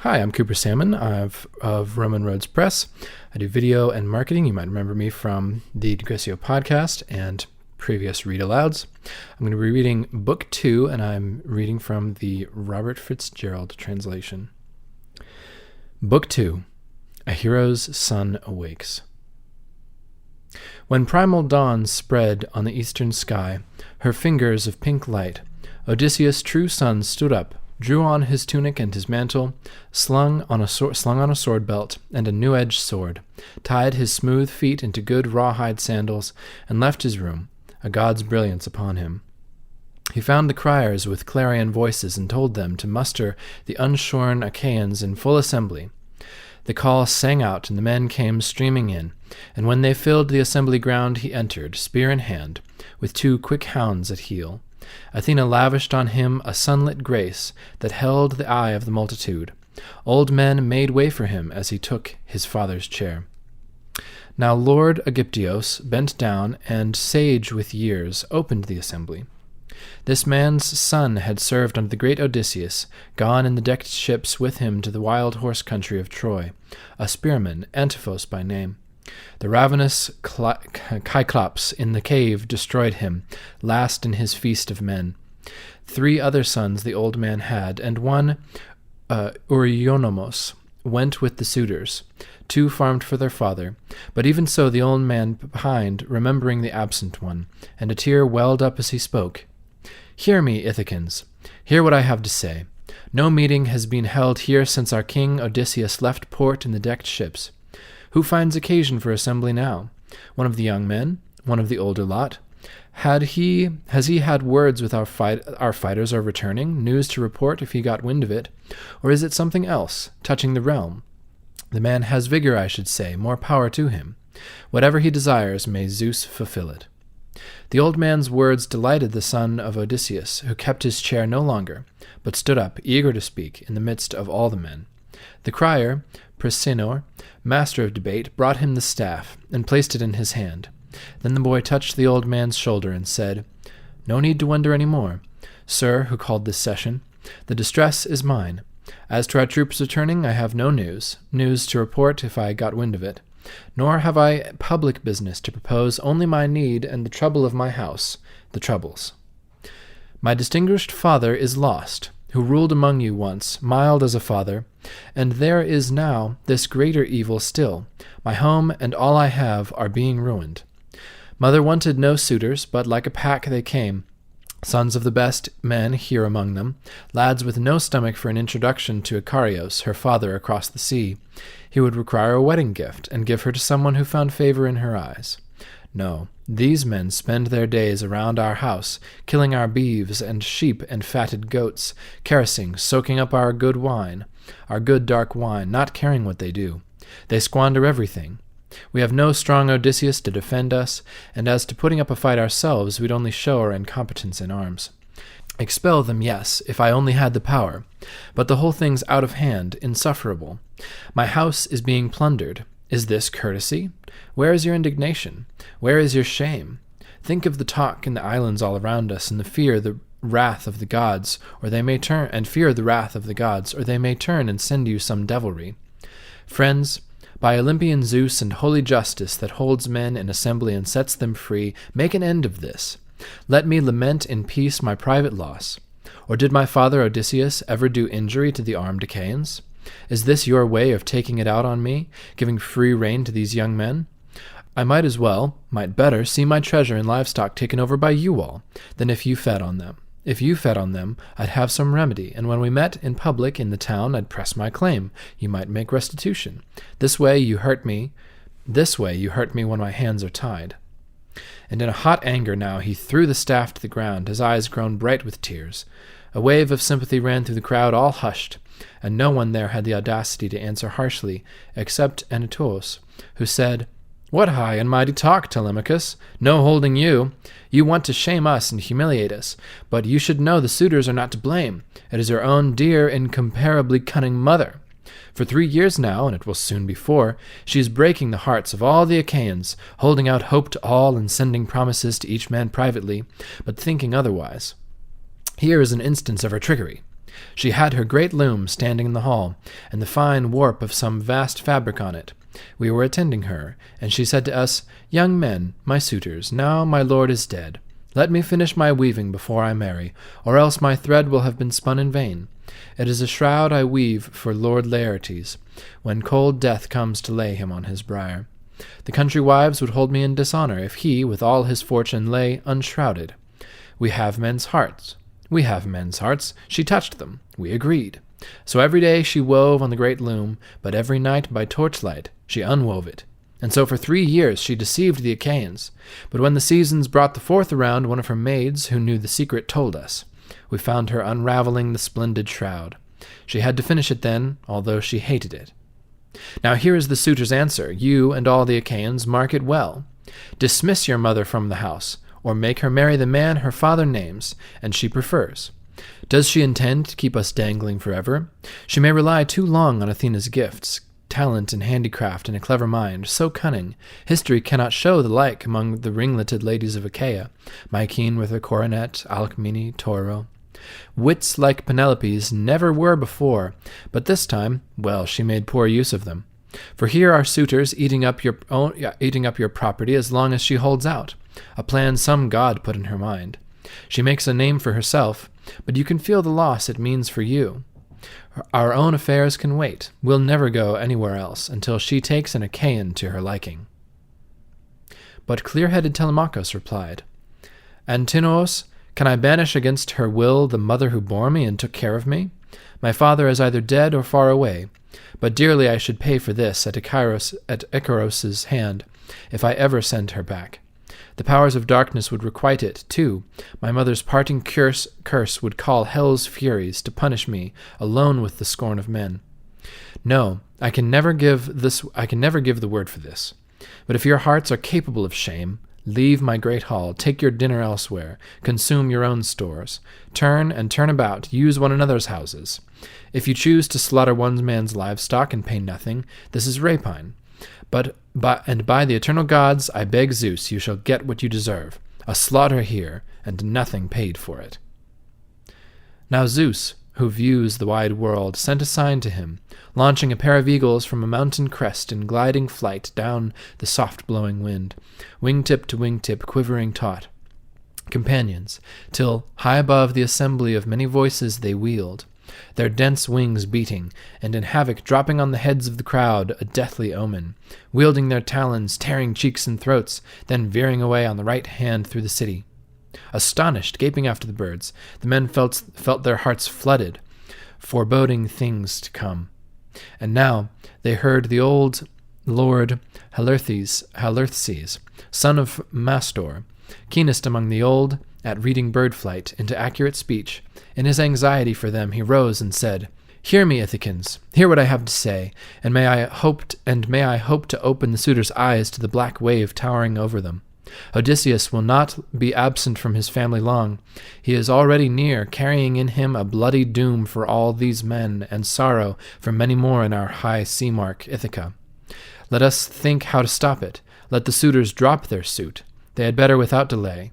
Hi, I'm Cooper Salmon of Roman Roads Press. I do video and marketing. You might remember me from the Digresio podcast and previous read-alouds. I'm going to be reading Book 2, and I'm reading from the Robert Fitzgerald translation. Book 2, A Hero's Sun Awakes. When primal dawn spread on the eastern sky, her fingers of pink light, Odysseus' true son stood up, drew on his tunic and his mantle, slung on a sword belt and a new-edged sword, tied his smooth feet into good rawhide sandals, and left his room, a god's brilliance upon him. He found the criers with clarion voices and told them to muster the unshorn Achaeans in full assembly. The call sang out, and the men came streaming in, and when they filled the assembly ground he entered, spear in hand, with 2 quick hounds at heel. Athena lavished on him a sunlit grace that held the eye of the multitude. Old men made way for him as he took his father's chair. Now Lord Aegyptios bent down and, sage with years, opened the assembly. This man's son had served under the great Odysseus, gone in the decked ships with him to the wild horse country of Troy, a spearman, Antiphos by name. The ravenous Cyclops in the cave destroyed him, last in his feast of men. 3 other sons the old man had, and one, Euryonomos, went with the suitors. 2 farmed for their father, but even so the old man pined, remembering the absent one, and a tear welled up as he spoke. Hear me, Ithacans, hear what I have to say. No meeting has been held here since our king Odysseus left port in the decked ships. Who finds occasion for assembly now? One of the young men? One of the older lot? Has he had words with our fighters are returning, news to report if he got wind of it? Or is it something else, touching the realm? The man has vigor, I should say, more power to him. Whatever he desires, may Zeus fulfill it. The old man's words delighted the son of Odysseus, who kept his chair no longer, but stood up, eager to speak, in the midst of all the men. The crier, Presenor, master of debate, brought him the staff, and placed it in his hand. Then the boy touched the old man's shoulder and said, No need to wonder any more, sir, who called this session. The distress is mine. As to our troops returning, I have no news to report if I got wind of it. Nor have I public business to propose, only my need and the trouble of my house, the troubles. My distinguished father is lost, who ruled among you once, mild as a father, and there is now this greater evil still. My home and all I have are being ruined. Mother wanted no suitors, but like a pack they came, sons of the best men here among them, lads with no stomach for an introduction to Icarios, her father across the sea. He would require a wedding gift, and give her to someone who found favor in her eyes. No, these men spend their days around our house, killing our beeves and sheep and fatted goats, caressing, soaking up our good wine, our good dark wine, not caring what they do. They squander everything. We have no strong Odysseus to defend us, and as to putting up a fight ourselves, we'd only show our incompetence in arms. Expel them, yes, if I only had the power, but the whole thing's out of hand, insufferable. My house is being plundered. Is this courtesy? Where is your indignation? Where is your shame? Think of the talk in the islands all around us, and fear the wrath of the gods, or they may turn and send you some devilry. Friends, by Olympian Zeus and holy justice that holds men in assembly and sets them free, make an end of this. Let me lament in peace my private loss. Or did my father Odysseus ever do injury to the armed Achaeans? Is this your way of taking it out on me, giving free rein to these young men? I might better, see my treasure and livestock taken over by you all, than if you fed on them. If you fed on them, I'd have some remedy, and when we met in public in the town, I'd press my claim. You might make restitution. This way you hurt me when my hands are tied. And in a hot anger now he threw the staff to the ground, his eyes grown bright with tears. A wave of sympathy ran through the crowd, all hushed, and no one there had the audacity to answer harshly, except Antiphos, who said, What high and mighty talk, Telemachus? No holding you. You want to shame us and humiliate us, but you should know the suitors are not to blame. It is your own dear, incomparably cunning mother. For 3 years now, and it will soon be 4, she is breaking the hearts of all the Achaeans, holding out hope to all and sending promises to each man privately, but thinking otherwise. Here is an instance of her trickery. She had her great loom standing in the hall, and the fine warp of some vast fabric on it. We were attending her, and she said to us, Young men, my suitors, now my lord is dead. Let me finish my weaving before I marry, or else my thread will have been spun in vain. It is a shroud I weave for Lord Laertes, when cold death comes to lay him on his bier. The country wives would hold me in dishonour if he, with all his fortune, lay unshrouded. We have men's hearts. She touched them. We agreed. So every day she wove on the great loom, but every night by torchlight she unwove it. And so for 3 years she deceived the Achaeans. But when the seasons brought the fourth around, one of her maids, who knew the secret, told us. We found her unraveling the splendid shroud. She had to finish it then, although she hated it. Now here is the suitor's answer. You and all the Achaeans mark it well. Dismiss your mother from the house, or make her marry the man her father names, and she prefers. Does she intend to keep us dangling forever? She may rely too long on Athena's gifts, talent and handicraft, and a clever mind, so cunning, history cannot show the like among the ringleted ladies of Achaia, Mycene with her coronet, Alcmene, Toro. Wits like Penelope's never were before, but this time, well, she made poor use of them. For here are suitors eating up your property as long as she holds out, a plan some god put in her mind. She makes a name for herself, but you can feel the loss it means for you. Our own affairs can wait. We'll never go anywhere else until she takes an Achaean to her liking. But clear-headed Telemachus replied, Antinous, can I banish against her will the mother who bore me and took care of me? My father is either dead or far away, but dearly I should pay for this at Icarus's hand, if I ever send her back. The powers of darkness would requite it, too. My mother's parting curse would call hell's furies to punish me, alone with the scorn of men. No, I can never give the word for this. But if your hearts are capable of shame, leave my great hall, take your dinner elsewhere, consume your own stores, turn about, use one another's houses. If you choose to slaughter one man's livestock and pay nothing, this is rapine. But by the eternal gods, I beg Zeus, you shall get what you deserve, a slaughter here, and nothing paid for it. Now Zeus, who views the wide world, sent a sign to him, launching a pair of eagles from a mountain crest in gliding flight down the soft-blowing wind, wing-tip to wing-tip, quivering taut. Companions, till high above the assembly of many voices they wheeled, their dense wings beating, and in havoc dropping on the heads of the crowd, a deathly omen, wielding their talons, tearing cheeks and throats, then veering away on the right hand through the city. Astonished, gaping after the birds, the men felt their hearts flooded, foreboding things to come. And now they heard the old lord Halitherses, son of Mastor, keenest among the old, at reading bird flight into accurate speech. In his anxiety for them he rose and said, Hear me, Ithacans, hear what I have to say, and may I hope to open the suitors' eyes to the black wave towering over them. Odysseus will not be absent from his family long. He is already near, carrying in him a bloody doom for all these men, and sorrow for many more in our high sea-mark Ithaca. Let us think how to stop it. Let the suitors drop their suit. They had better without delay.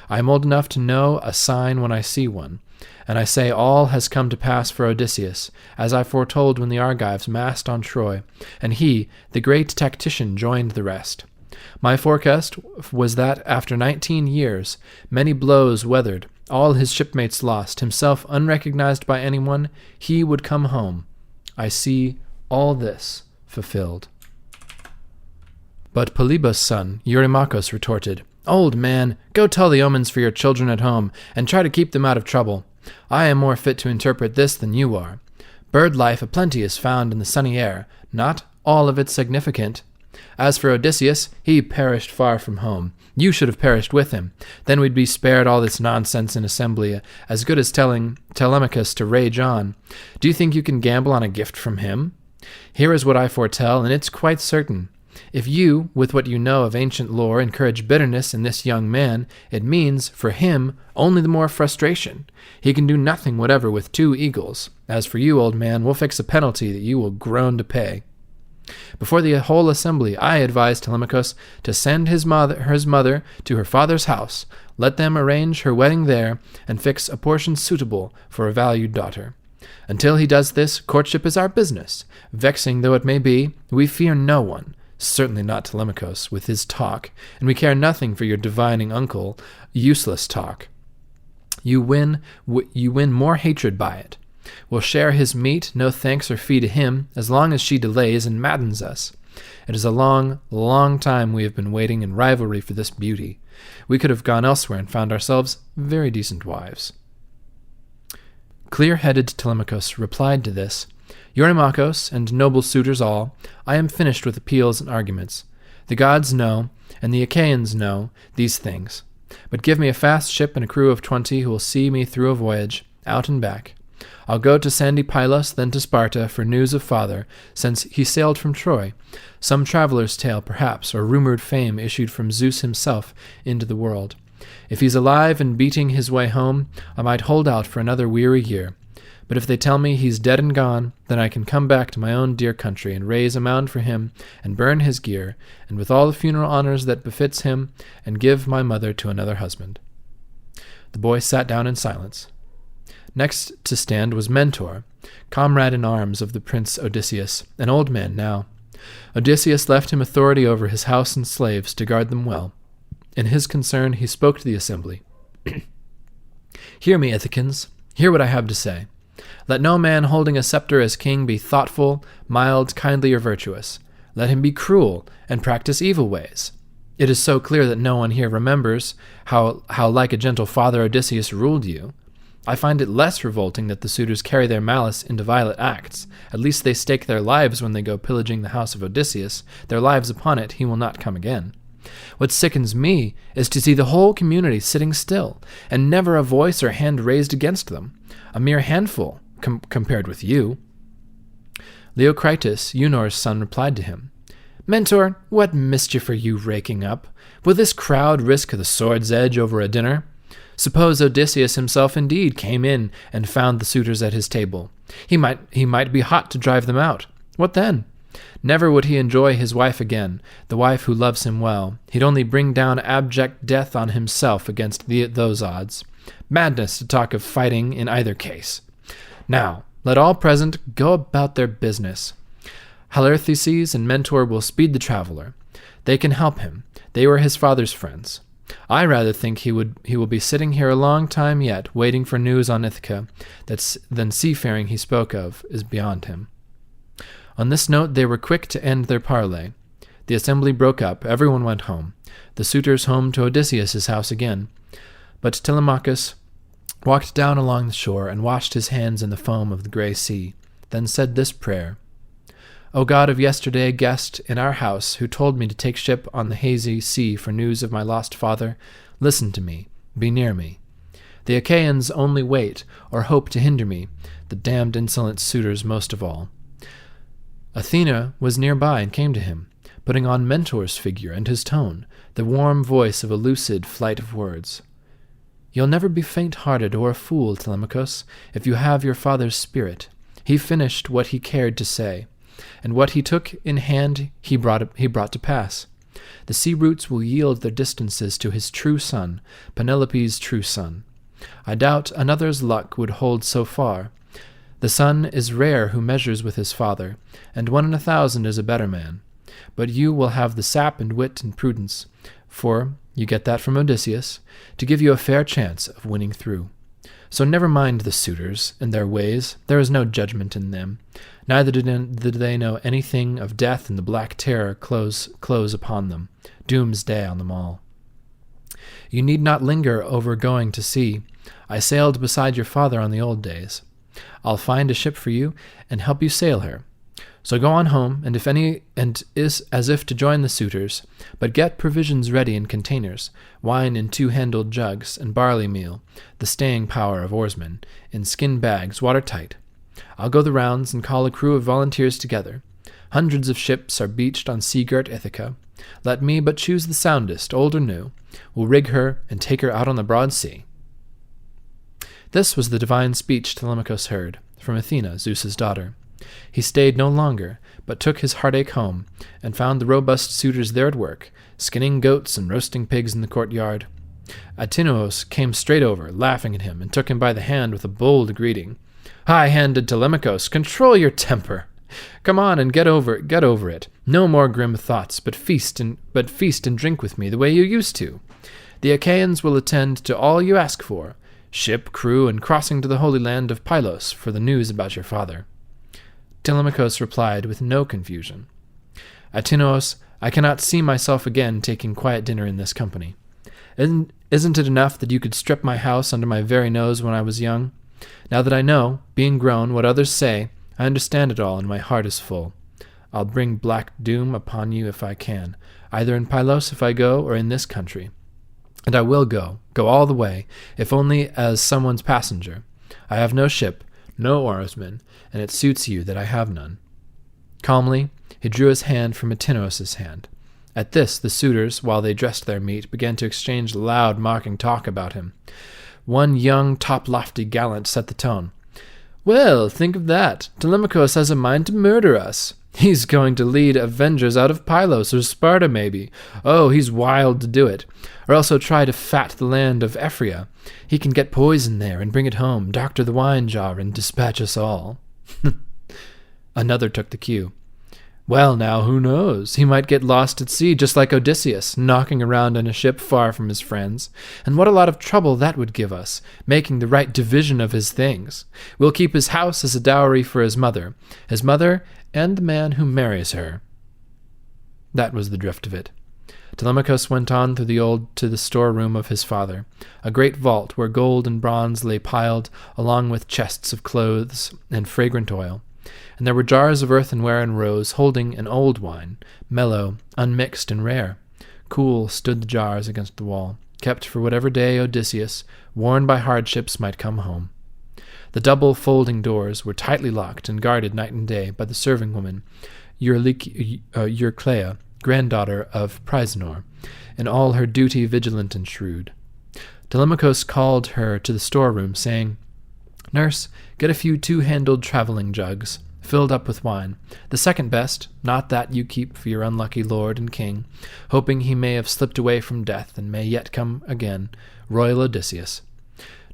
I am old enough to know a sign when I see one, and I say all has come to pass for Odysseus, as I foretold when the Argives massed on Troy, and he, the great tactician, joined the rest. My forecast was that after 19 years, many blows weathered, all his shipmates lost, himself unrecognized by anyone, he would come home. I see all this fulfilled. But Polybus' son, Eurymachus, retorted, Old man, go tell the omens for your children at home, and try to keep them out of trouble. I am more fit to interpret this than you are. Bird life aplenty is found in the sunny air, not all of it significant. As for Odysseus, he perished far from home. You should have perished with him. Then we'd be spared all this nonsense in assembly, as good as telling Telemachus to rage on. Do you think you can gamble on a gift from him? Here is what I foretell, and it's quite certain. If you, with what you know of ancient lore, encourage bitterness in this young man, it means, for him, only the more frustration. He can do nothing whatever with 2 eagles. As for you, old man, we'll fix a penalty that you will groan to pay. Before the whole assembly, I advised Telemachus to send his mother to her father's house, let them arrange her wedding there, and fix a portion suitable for a valued daughter. Until he does this, courtship is our business. Vexing though it may be, we fear no one, certainly not Telemachus with his talk, and we care nothing for your divining uncle, useless talk. You win more hatred by it. We'll share his meat, no thanks or fee to him, as long as she delays and maddens us. It is a long, long time we have been waiting in rivalry for this beauty. We could have gone elsewhere and found ourselves very decent wives. Clear-headed Telemachus replied to this, Eurymachus and noble suitors all, I am finished with appeals and arguments. The gods know, and the Achaeans know, these things. But give me a fast ship and a crew of 20 who will see me through a voyage, out and back. I'll go to sandy Pylos, then to Sparta, for news of father, since he sailed from Troy. Some traveller's tale, perhaps, or rumoured fame issued from Zeus himself into the world. If he's alive and beating his way home, I might hold out for another weary year. But if they tell me he's dead and gone, then I can come back to my own dear country and raise a mound for him and burn his gear, and with all the funeral honours that befits him, and give my mother to another husband. The boy sat down in silence. Next to stand was Mentor, comrade in arms of the prince Odysseus, an old man now. Odysseus left him authority over his house and slaves to guard them well. In his concern he spoke to the assembly. Hear me, Ithacans, hear what I have to say. Let no man holding a scepter as king be thoughtful, mild, kindly, or virtuous. Let him be cruel, and practice evil ways. It is so clear that no one here remembers how like a gentle father Odysseus ruled you. I find it less revolting that the suitors carry their malice into violent acts. At least they stake their lives when they go pillaging the house of Odysseus. Their lives upon it, he will not come again. What sickens me is to see the whole community sitting still, and never a voice or hand raised against them. A mere handful, compared with you. Leocritus, Eunor's son, replied to him, Mentor, what mischief are you raking up? Will this crowd risk the sword's edge over a dinner? Suppose Odysseus himself indeed came in and found the suitors at his table. He might be hot to drive them out. What then? Never would he enjoy his wife again, the wife who loves him well. He'd only bring down abject death on himself against those odds. Madness to talk of fighting in either case. Now, let all present go about their business. Halitherses and Mentor will speed the traveller. They can help him. They were his father's friends. I rather think he will be sitting here a long time yet, waiting for news on Ithaca, than seafaring he spoke of is beyond him. On this note they were quick to end their parley. The assembly broke up, everyone went home, the suitors home to Odysseus' house again. But Telemachus walked down along the shore and washed his hands in the foam of the grey sea, then said this prayer, O God of yesterday, guest in our house, who told me to take ship on the hazy sea for news of my lost father, listen to me, be near me. The Achaeans only wait, or hope to hinder me, the damned insolent suitors most of all. Athena was nearby and came to him, putting on Mentor's figure and his tone, the warm voice of a lucid flight of words. You'll never be faint-hearted or a fool, Telemachus, if you have your father's spirit. He finished what he cared to say, and what he took in hand he brought to pass. The sea roots will yield their distances to his true son, Penelope's true son. I doubt another's luck would hold so far. The son is rare who measures with his father, and 1 in 1,000 is a better man. But you will have the sap and wit and prudence, for you get that from Odysseus, to give you a fair chance of winning through. So never mind the suitors and their ways. There is no judgment in them. Neither did they know anything of death and the black terror close upon them, doomsday on them all. You need not linger over going to sea. I sailed beside your father on the old days. I'll find a ship for you and help you sail her. So go on home, and is as if to join the suitors, but get provisions ready in containers, wine in 2-handled jugs, and barley meal, the staying power of oarsmen, in skin bags watertight. I'll go the rounds and call a crew of volunteers together. Hundreds of ships are beached on sea-girt Ithaca. Let me but choose the soundest, old or new. We'll rig her and take her out on the broad sea. This was the divine speech Telemachus heard, from Athena, Zeus's daughter. He stayed no longer, but took his heartache home, and found the robust suitors there at work, skinning goats and roasting pigs in the courtyard. Antinous came straight over, laughing at him, and took him by the hand with a bold greeting. High-handed Telemachus, control your temper. Come on and get over it. No more grim thoughts, but feast and drink with me the way you used to. The Achaeans will attend to all you ask for, ship, crew, and crossing to the holy land of Pylos for the news about your father. Telemachus replied with no confusion. Antinous, I cannot see myself again taking quiet dinner in this company. Isn't it enough that you could strip my house under my very nose when I was young? Now that I know, being grown, what others say, I understand it all, and my heart is full. I'll bring black doom upon you if I can, either in Pylos if I go, or in this country. And I will go all the way, if only as someone's passenger. I have no ship, no oarsman, and it suits you that I have none. Calmly, he drew his hand from Antinous' hand. At this, the suitors, while they dressed their meat, began to exchange loud, mocking talk about him. One young, top-lofty gallant set the tone. Well, think of that. Telemachus has a mind to murder us. He's going to lead avengers out of Pylos or Sparta, maybe. Oh, he's wild to do it. Or also try to fat the land of Ephria. He can get poison there and bring it home, doctor the wine jar, and dispatch us all. Another took the cue. Well, now, who knows? He might get lost at sea, just like Odysseus, knocking around in a ship far from his friends. And what a lot of trouble that would give us, making the right division of his things. We'll keep his house as a dowry for his mother, and the man who marries her. That was the drift of it. Telemachus went on to the storeroom of his father, a great vault where gold and bronze lay piled, along with chests of clothes and fragrant oil. And there were jars of earthenware in rows, holding an old wine, mellow, unmixed, and rare. Cool stood the jars against the wall, kept for whatever day Odysseus, worn by hardships, might come home. The double folding doors were tightly locked and guarded night and day by the serving woman, Euryclea, granddaughter of Prisenor, in all her duty vigilant and shrewd. Telemachus called her to the storeroom, saying, Nurse, get a few two-handled travelling jugs, filled up with wine, the second best, not that you keep for your unlucky lord and king, hoping he may have slipped away from death and may yet come again, royal Odysseus.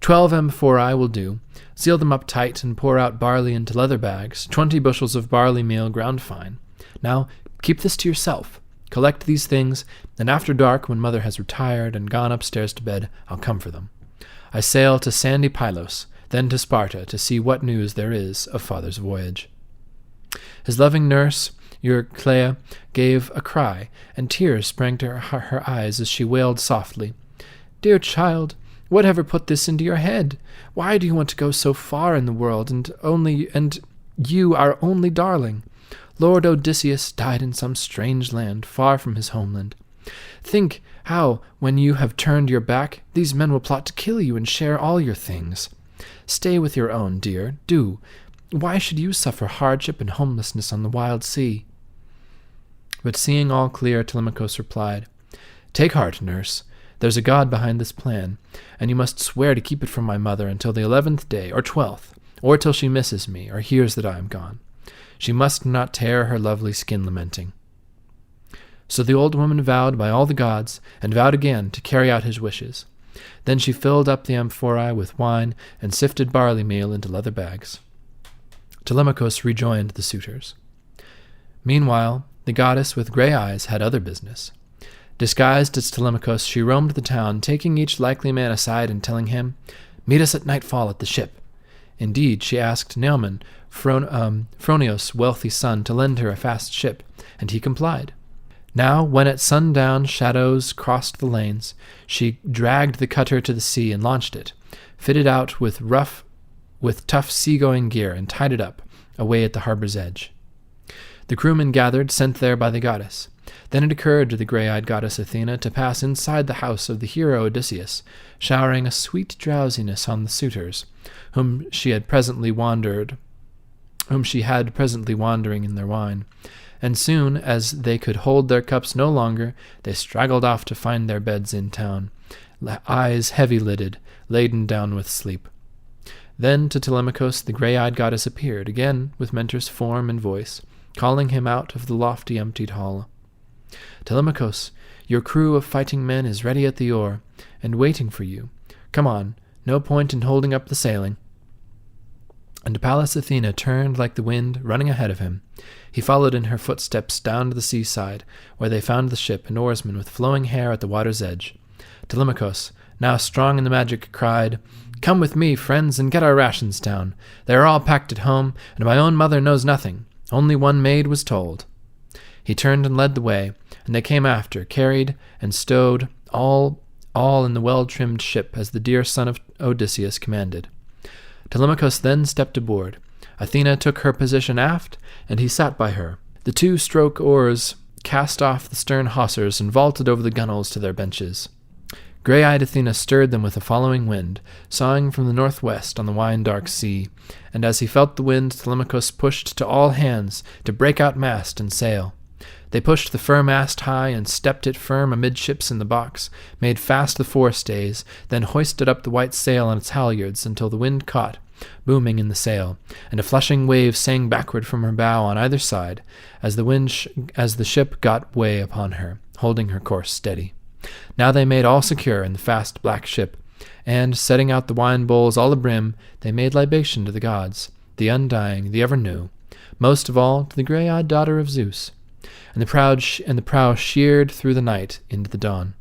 12 amphorae will do. Seal them up tight and pour out barley into leather bags, 20 bushels of barley meal ground fine. Now, keep this to yourself. Collect these things, and after dark, when mother has retired and gone upstairs to bed, I'll come for them. I sail to sandy Pylos, then to Sparta, to see what news there is of father's voyage. His loving nurse, Euryclea, gave a cry, and tears sprang to her eyes as she wailed softly, Dear child, whatever put this into your head? Why do you want to go so far in the world, and you, our only darling? Lord Odysseus died in some strange land, far from his homeland. Think how, when you have turned your back, these men will plot to kill you and share all your things. Stay with your own, dear, do. Why should you suffer hardship and homelessness on the wild sea? But seeing all clear, Telemachus replied, Take heart, nurse. There's a god behind this plan, and you must swear to keep it from my mother until the 11th day, or 12th, or till she misses me, or hears that I am gone. She must not tear her lovely skin lamenting. So the old woman vowed by all the gods, and vowed again to carry out his wishes. Then she filled up the amphorae with wine, and sifted barley meal into leather bags. Telemachus rejoined the suitors. Meanwhile, the goddess with grey eyes had other business. Disguised as Telemachus, she roamed the town, taking each likely man aside and telling him, Meet us at nightfall at the ship. Indeed, she asked Neoman, Phronios' wealthy son, to lend her a fast ship, and he complied. Now, when at sundown shadows crossed the lanes, she dragged the cutter to the sea and launched it, fitted out with tough seagoing gear, and tied it up, away at the harbor's edge. The crewmen gathered, sent there by the goddess. Then it occurred to the grey-eyed goddess Athena to pass inside the house of the hero Odysseus, showering a sweet drowsiness on the suitors, whom she had presently wandering in their wine. And soon as they could hold their cups no longer, they straggled off to find their beds in town, eyes heavy-lidded, laden down with sleep. Then to Telemachus the grey-eyed goddess appeared, again with Mentor's form and voice, calling him out of the lofty emptied hall. Telemachus, your crew of fighting men is ready at the oar, and waiting for you. Come on, no point in holding up the sailing. And Pallas Athena turned like the wind, running ahead of him. He followed in her footsteps down to the seaside, where they found the ship and oarsmen with flowing hair at the water's edge. Telemachus, now strong in the magic, cried, "Come with me, friends, and get our rations down. They are all packed at home, and my own mother knows nothing. Only one maid was told." He turned and led the way, and they came after, carried and stowed all in the well-trimmed ship, as the dear son of Odysseus commanded. Telemachus then stepped aboard. Athena took her position aft, and he sat by her. The 2-stroke oars cast off the stern hawsers and vaulted over the gunwales to their benches. Grey-eyed Athena stirred them with a following wind, sawing from the northwest on the wine-dark sea, and as he felt the wind, Telemachus pushed to all hands to break out mast and sail. They pushed the fore-mast high and stepped it firm amidships in the box, made fast the forestays, then hoisted up the white sail on its halyards until the wind caught, booming in the sail, and a flushing wave sang backward from her bow on either side, as the ship got way upon her, holding her course steady. Now they made all secure in the fast black ship, and, setting out the wine bowls all abrim, they made libation to the gods, the undying, the ever-new, most of all to the grey-eyed daughter of Zeus. And the prow sheered through the night into the dawn.